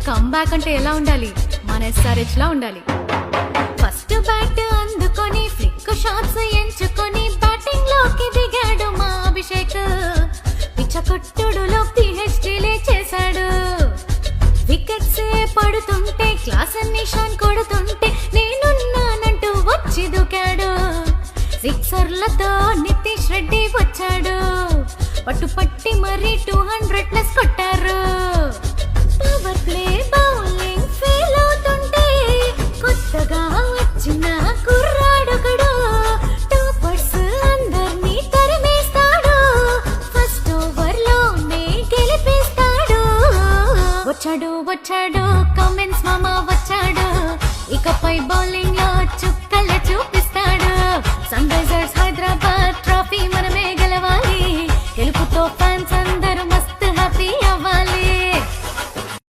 Comeback అంటే ఎలా ఉండాలి? మన SRH లా ఉండాలి. ఫస్ట్ బ్యాట్ అందుకొని ఫ్లిక్ షాట్స్ ఎంచుకొని బ్యాటింగ్ లోకి దిగాడు మా అభిషేక్. పిచ్చకొట్టుడులో PhDలే చేశాడు. వికెట్సే పడుతుంటే క్లాస్ నిషాన్ కొడుతుంటే నేనున్నానంటూ వచ్చి దూకాడు. సిక్సర్లతో నితీష్ రెడ్డి వచ్చాడు. పట్టుపట్టి మరి 200+ కొట్టారు. పవర్ ప్లే బౌలింగ్ ఫెయిల్ అవుతుంటే కొత్తగా వచ్చిన కుర్రాడొకడు టాపర్స్ అందర్నీ తరిమేస్తాడు. ఫస్ట్ ఓవర్ లోనే గెలిపిస్తాడు. వచ్చాడు వచ్చాడు కమిన్స్ మామ వచ్చాడు. ఇకపై బౌలింగ్ లో చుక్కలు చూపిస్తాడు. Sun Risers Hyderabad